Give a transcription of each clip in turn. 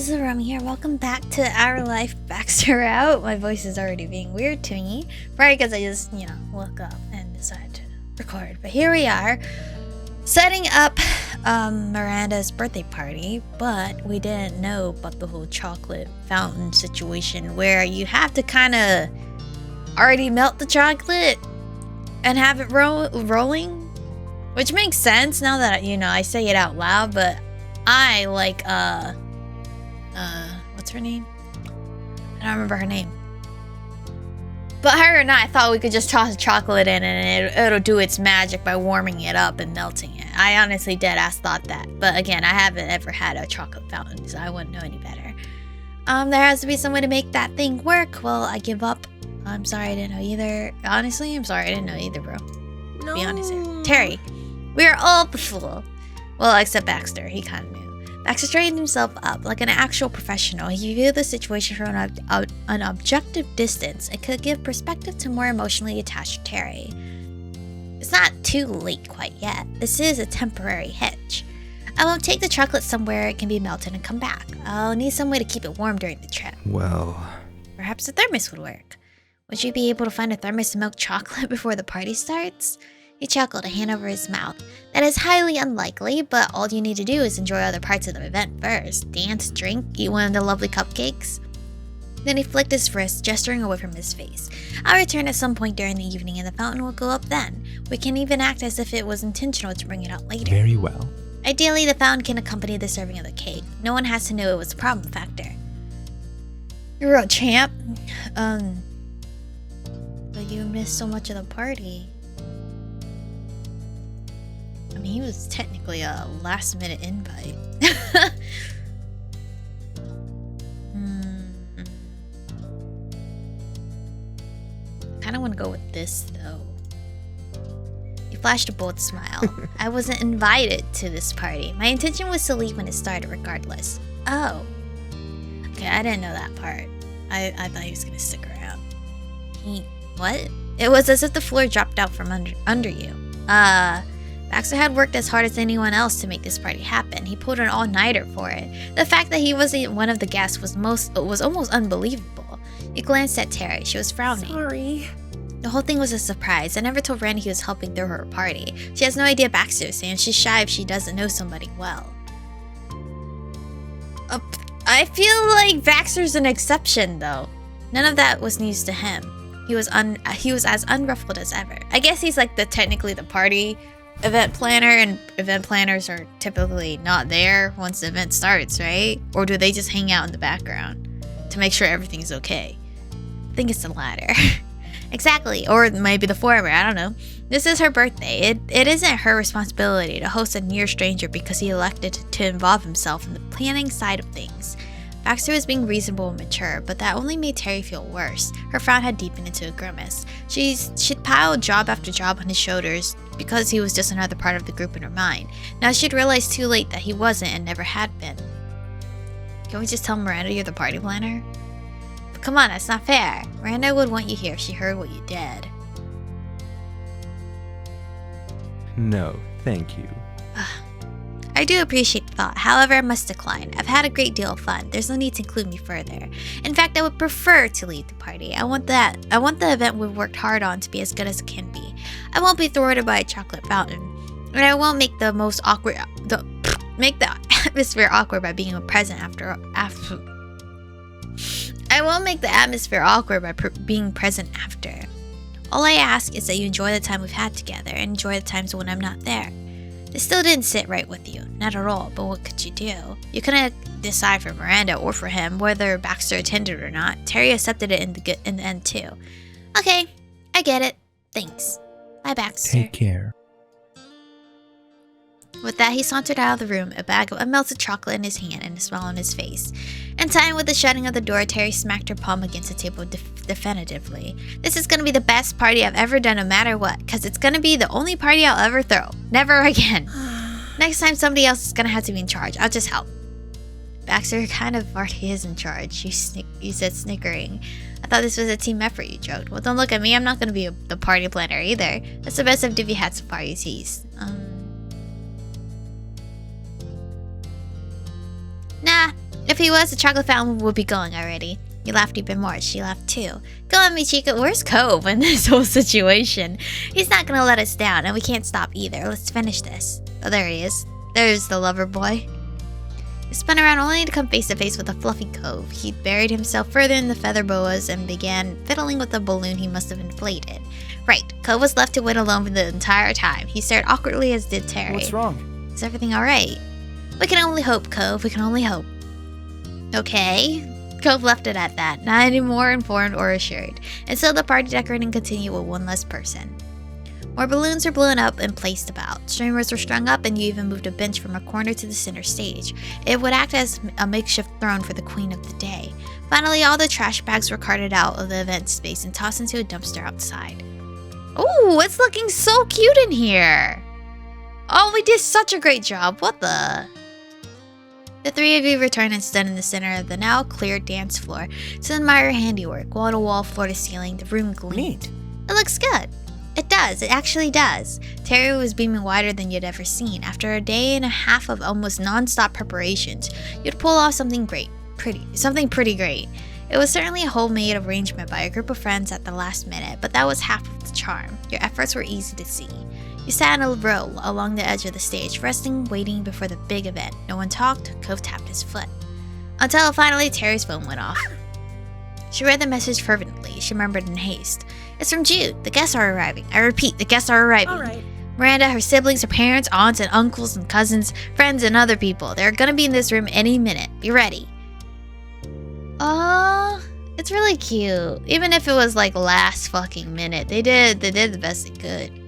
is Aromie here. Welcome back to our life Baxter out. My voice is already being weird to me. Probably because I just, woke up and decided to record. But here we are, setting up Miranda's birthday party, but we didn't know about the whole chocolate fountain situation where you have to kind of already melt the chocolate and have it rolling. Which makes sense now that, I say it out loud, but I like, what's her name? I don't remember her name. But her and I thought we could just toss chocolate in and it'll do its magic by warming it up and melting it. I honestly deadass thought that. But again, I haven't ever had a chocolate fountain, so I wouldn't know any better. There has to be some way to make that thing work. Well, I give up. I'm sorry I didn't know either. Honestly, I'm sorry I didn't know either, bro. No. Be honest here. Terry, we are all the fool. Well, except Baxter. He kind of knew. Baxter trained himself up like an actual professional. He viewed the situation from an objective distance and could give perspective to more emotionally attached Terry. It's not too late quite yet. This is a temporary hitch. I will take the chocolate somewhere it can be melted and come back. I'll need some way to keep it warm during the trip. Well... Perhaps a thermos would work. Would you be able to find a thermos to milk chocolate before the party starts? He chuckled, a hand over his mouth. That is highly unlikely, but all you need to do is enjoy other parts of the event first. Dance, drink, eat one of the lovely cupcakes. Then he flicked his wrist, gesturing away from his face. I'll return at some point during the evening and the fountain will go up then. We can even act as if it was intentional to bring it up later. Very well. Ideally, the fountain can accompany the serving of the cake. No one has to know it was a problem factor. You're a champ. But you missed so much of the party. I mean, he was technically a last-minute invite. Kind of want to go with this, though. He flashed a bold smile. I wasn't invited to this party. My intention was to leave when it started, regardless. Oh. Okay, I didn't know that part. I thought he was going to stick around. What? It was as if the floor dropped out from under you. Baxter had worked as hard as anyone else to make this party happen. He pulled an all-nighter for it. The fact that he wasn't one of the guests was almost unbelievable. He glanced at Terry. She was frowning. Sorry. The whole thing was a surprise. I never told Randy he was helping throw her party. She has no idea Baxter is, and she's shy if she doesn't know somebody well. I feel like Baxter's an exception, though. None of that was news to him. He was as unruffled as ever. I guess he's like technically the party event planner, and event planners are typically not there once the event starts, right? Or do they just hang out in the background to make sure everything's okay? I think it's the latter. Exactly, or maybe the former, I don't know. This is her birthday. It isn't her responsibility to host a near stranger because he elected to involve himself in the planning side of things. Baxter was being reasonable and mature, but that only made Terry feel worse. Her frown had deepened into a grimace. She'd piled job after job on his shoulders because he was just another part of the group in her mind. Now she'd realized too late that he wasn't and never had been. Can we just tell Miranda you're the party planner? But come on, that's not fair. Miranda would want you here if she heard what you did. No, thank you. I do appreciate the thought, however I must decline. I've had a great deal of fun. There's no need to include me further. In fact, I would prefer to lead the party. I want the event we've worked hard on to be as good as it can be. I won't be thwarted by a chocolate fountain. And I won't make the atmosphere awkward by being present after. I won't make the atmosphere awkward by being present after. All I ask is that you enjoy the time we've had together and enjoy the times when I'm not there. This still didn't sit right with you, not at all, but what could you do? You couldn't decide for Miranda or for him whether Baxter attended or not. Terry accepted it in the end too. Okay, I get it. Thanks. Bye, Baxter. Take care. With that, he sauntered out of the room, a bag of unmelted chocolate in his hand and a smile on his face. In time with the shutting of the door, Terry smacked her palm against the table definitively. This is gonna be the best party I've ever done no matter what, because it's gonna be the only party I'll ever throw. Never again. Next time somebody else is gonna have to be in charge. I'll just help. Baxter kind of already is in charge, you said, snickering. I thought this was a team effort, you joked. Well, don't look at me, I'm not gonna be the party planner either. That's the best I've Divvy had so far, you tease. Nah, If he was, the chocolate fountain would be going already. He laughed even more. She laughed too. Go on, Michiko. Where's Cove in this whole situation? He's not gonna let us down, and we can't stop either. Let's finish this. Oh, there he is. There's the lover boy. He spun around only to come face to face with a fluffy Cove. He buried himself further in the feather boas and began fiddling with the balloon he must have inflated. Right, Cove was left to wait alone for the entire time. He stared awkwardly, as did Terry. What's wrong? Is everything alright? We can only hope, Cove. We can only hope. Okay. Cove left it at that, not any more informed or assured. And so the party decorating continued with one less person. More balloons were blown up and placed about. Streamers were strung up, and you even moved a bench from a corner to the center stage. It would act as a makeshift throne for the queen of the day. Finally, all the trash bags were carted out of the event space and tossed into a dumpster outside. Ooh, it's looking so cute in here! Oh, we did such a great job. What the... The three of you returned and stood in the center of the now cleared dance floor to admire your handiwork. Wall to wall, floor to ceiling, the room gleamed. Neat. It looks good. It does. It actually does. Terry was beaming wider than you'd ever seen. After a day and a half of almost non-stop preparations, you'd pull off something pretty great. It was certainly a homemade arrangement by a group of friends at the last minute, but that was half of the charm. Your efforts were easy to see. You sat in a row along the edge of the stage, resting, waiting before the big event. No one talked. Cove tapped his foot. Until finally Terry's phone went off. She read the message fervently. She remembered in haste. It's from Jude. The guests are arriving. I repeat, the guests are arriving. All right. Miranda, her siblings, her parents, aunts, and uncles, and cousins, friends, and other people. They're gonna be in this room any minute. Be ready. It's really cute. Even if it was like last fucking minute, they did the best they could.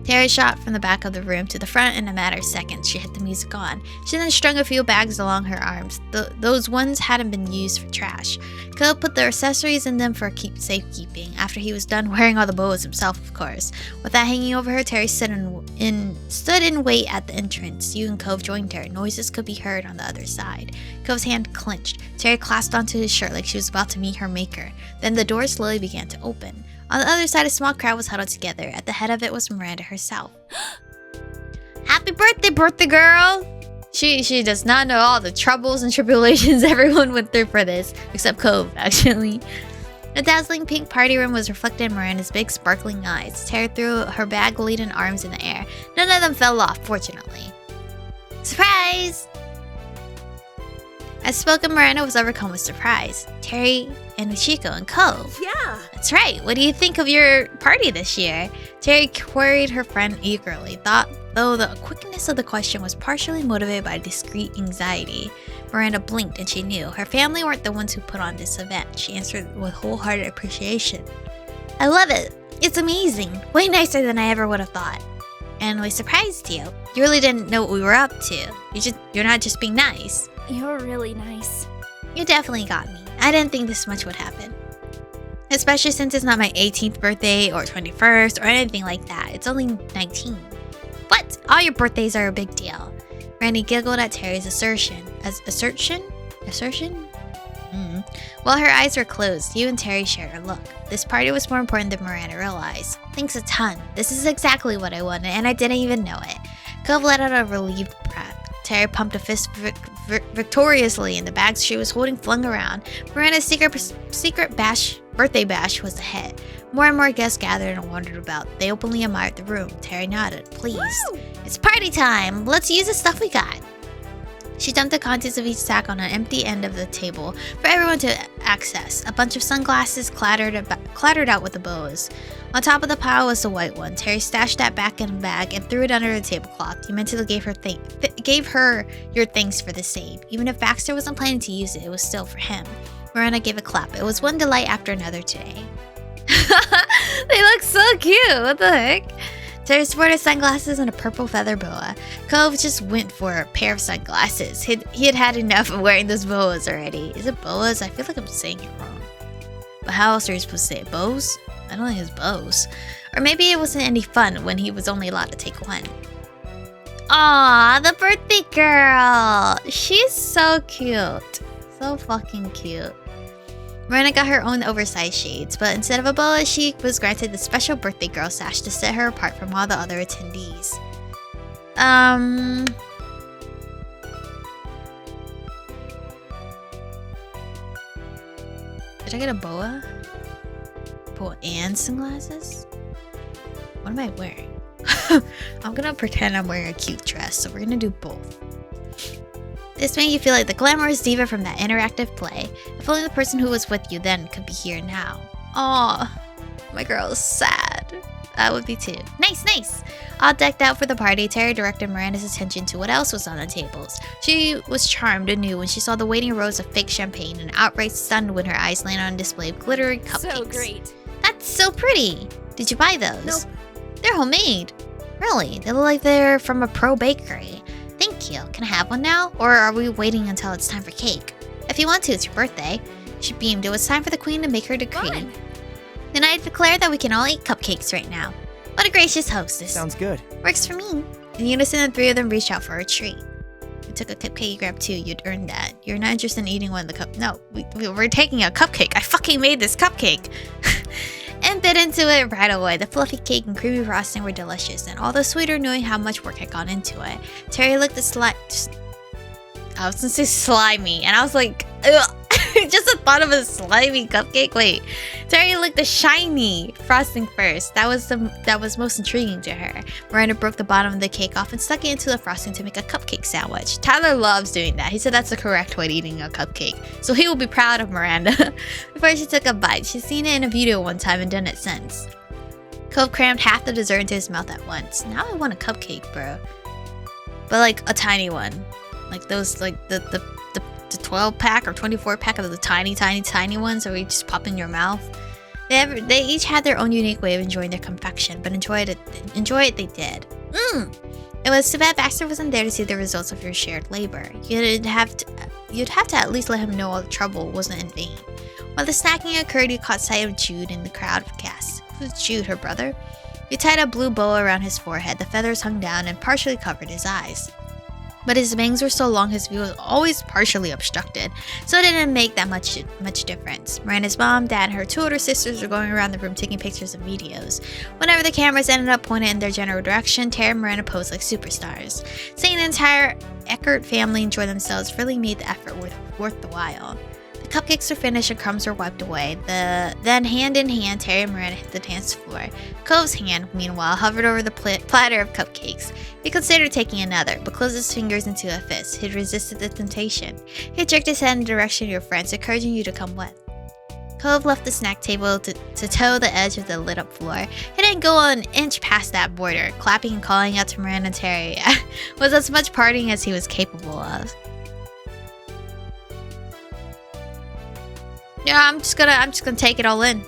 Terry shot from the back of the room to the front in a matter of seconds. She hit the music on. She then strung a few bags along her arms. Those ones hadn't been used for trash. Cove put the accessories in them for safekeeping, after he was done wearing all the boas himself, of course. With that hanging over her, Terry stood in wait at the entrance. You and Cove joined her. Noises could be heard on the other side. Cove's hand clenched. Terry clasped onto his shirt like she was about to meet her maker. Then the door slowly began to open. On the other side, a small crowd was huddled together. At the head of it was Miranda herself. Happy birthday girl! She does not know all the troubles and tribulations everyone went through for this, except Cove, actually. The dazzling pink party room was reflected in Miranda's big sparkling eyes. Terry threw her bag-laden arms in the air. None of them fell off, fortunately. Surprise! As spoken, Miranda was overcome with surprise. Terry and Michiko and Cove. Yeah. That's right. What do you think of your party this year? Terry queried her friend eagerly, though the quickness of the question was partially motivated by discreet anxiety. Miranda blinked and she knew. Her family weren't the ones who put on this event. She answered with wholehearted appreciation. I love it. It's amazing. Way nicer than I ever would have thought. And we surprised you. You really didn't know what we were up to. You're not just being nice. You're really nice. You definitely got me. I didn't think this much would happen. Especially since it's not my 18th birthday or 21st or anything like that. It's only 19. What? All your birthdays are a big deal. Randy giggled at Terry's assertion. Assertion? While her eyes were closed, you and Terry shared a look. This party was more important than Miranda realized. Thanks a ton. This is exactly what I wanted, and I didn't even know it. Cove let out a relieved breath. Terry pumped a fist victoriously in the bags she was holding flung around. Miranda's secret birthday bash was ahead. More and more guests gathered and wandered about. They openly admired the room. Terry nodded. Please. Woo! It's party time. Let's use the stuff we got. She dumped the contents of each sack on an empty end of the table for everyone to access. A bunch of sunglasses clattered out with the bows. On top of the pile was the white one. Terry stashed that back in a bag and threw it under the tablecloth. You mentally gave her your thanks for the save. Even if Baxter wasn't planning to use it, it was still for him. Miranda gave a clap. It was one delight after another today. They look so cute. What the heck? Terry sported sunglasses and a purple feather boa. Cove just went for a pair of sunglasses. He had had enough of wearing those boas already. Is it boas? I feel like I'm saying it wrong. But how else are you supposed to say it? Bows? I don't think it's bows. Or maybe it wasn't any fun when he was only allowed to take one. Aw, the birthday girl! She's so cute. So fucking cute. Miranda got her own oversized shades, but instead of a boa, she was granted the special birthday girl sash to set her apart from all the other attendees. Should I get a boa? Boa and sunglasses? What am I wearing? I'm gonna pretend I'm wearing a cute dress, so we're gonna do both. This made you feel like the glamorous diva from that interactive play. If only the person who was with you then could be here now. Aw, my girl is sad. I would be too. Nice, nice! All decked out for the party, Terry directed Miranda's attention to what else was on the tables. She was charmed anew when she saw the waiting rows of fake champagne and outright stunned when her eyes landed on a display of glittering cupcakes. So great. That's so pretty! Did you buy those? Nope. They're homemade. Really? They look like they're from a pro bakery. Thank you. Can I have one now? Or are we waiting until it's time for cake? If you want to, it's your birthday. She beamed. It was time for the queen to make her decree. Fun. Then I declare that we can all eat cupcakes right now. What a gracious hostess. Sounds good. Works for me. In unison, the three of them reached out for a treat. You took a cupcake, you grabbed two. You'd earned that. You're not interested in eating one of the cup. No, we're taking a cupcake. I fucking made this cupcake. And bit into it right away. The fluffy cake and creamy frosting were delicious, and all the sweeter knowing how much work had gone into it. Terry looked at I was gonna say slimy, and I was like, ugh. Just the thought of a slimy cupcake. Wait, Terry licked the shiny frosting first. That was most intriguing to her. Miranda broke the bottom of the cake off and stuck it into the frosting to make a cupcake sandwich. Tyler loves doing that. He said that's the correct way to eating a cupcake, so he will be proud of Miranda. Before she took a bite, she'd seen it in a video one time and done it since. Cove crammed half the dessert into his mouth at once. Now I want a cupcake, bro. But like a tiny one, like those, like the 12 pack or 24 pack of the tiny ones that we just pop in your mouth. They each had their own unique way of enjoying their confection, but enjoy it they did. It was too bad Baxter wasn't there to see the results of your shared labor. You'd have to at least let him know all the trouble wasn't in vain. While the snacking occurred, you caught sight of Jude in the crowd of guests. Who's Jude, her brother? You tied a blue bow around his forehead. The feathers hung down and partially covered his eyes. But his bangs were so long his view was always partially obstructed, so it didn't make that much difference. Miranda's mom, dad, and her two older sisters were going around the room taking pictures and videos. Whenever the cameras ended up pointed in their general direction, Terry and Miranda posed like superstars. Seeing the entire Eckert family enjoy themselves really made the effort worth the while. The cupcakes were finished and crumbs were wiped away. Then hand in hand, Terry and Miranda hit the dance floor. Cove's hand, meanwhile, hovered over the platter of cupcakes. He considered taking another, but closed his fingers into a fist. He resisted the temptation. He jerked his head in the direction of your friends, encouraging you to come with. Cove left the snack table to toe the edge of the lit-up floor. He didn't go an inch past that border. Clapping and calling out to Miranda and Terry was as much partying as he was capable of. Yeah, I'm just gonna take it all in.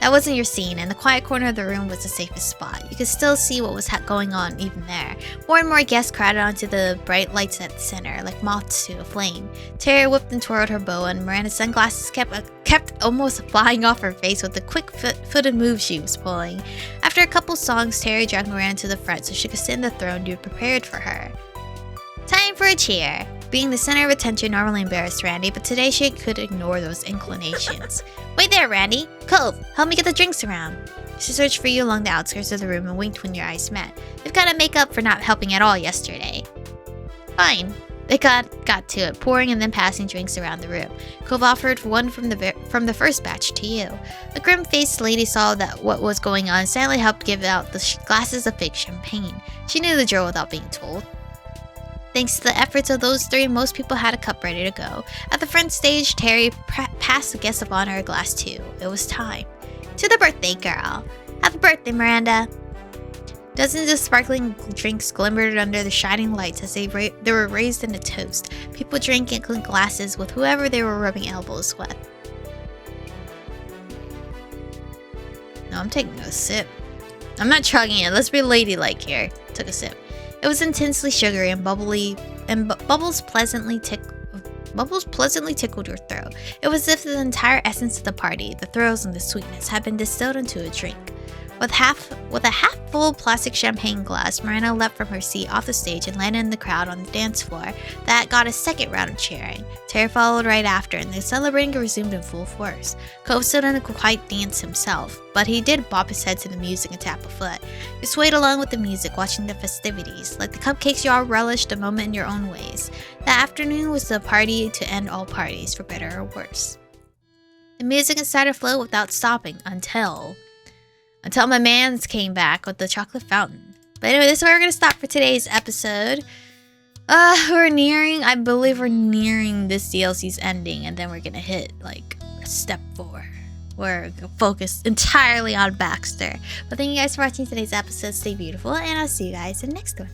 That wasn't your scene, and the quiet corner of the room was the safest spot. You could still see what was going on even there. More and more guests crowded onto the bright lights at the center, like moths to a flame. Terry whipped and twirled her bow, and Miranda's sunglasses kept almost flying off her face with the quick-footed moves she was pulling. After a couple songs, Terry dragged Miranda to the front so she could sit in the throne you'd prepared for her. Time for a cheer. Being the center of attention normally embarrassed Randy, but today she could ignore those inclinations. Wait there, Randy! Cove, help me get the drinks around. She searched for you along the outskirts of the room and winked when your eyes met. You've got to make up for not helping at all yesterday. Fine. They got to it, pouring and then passing drinks around the room. Cove offered one from the first batch to you. A grim-faced lady saw that what was going on and silently helped give out the glasses of fake champagne. She knew the drill without being told. Thanks to the efforts of those three, most people had a cup ready to go. At the front stage, Terry passed the guest of honor a glass too. It was time. To the birthday girl. Happy birthday, Miranda. Dozens of sparkling drinks glimmered under the shining lights as they were raised in a toast. People drank and clinked glasses with whoever they were rubbing elbows with. No, I'm taking a sip. I'm not chugging it. Let's be ladylike here. Took a sip. It was intensely sugary and bubbly, and bubbles pleasantly tickled your throat. It was as if the entire essence of the party, the thrills and the sweetness, had been distilled into a drink. With a half-full plastic champagne glass, Miranda leapt from her seat off the stage and landed in the crowd on the dance floor that got a second round of cheering. Terry followed right after, and the celebrating resumed in full force. Cove still didn't quite dance himself, but he did bob his head to the music and tap a foot. You swayed along with the music, watching the festivities. Like the cupcakes, you all relished the moment in your own ways. That afternoon was the party to end all parties, for better or worse. The music inside her flowed without stopping until my mans came back with the chocolate fountain. But anyway, this is where we're gonna stop for today's episode. I believe we're nearing this DLC's ending, and then we're gonna hit like step 4. We're focused entirely on Baxter. But thank you guys for watching today's episode. Stay beautiful, and I'll see you guys in the next one.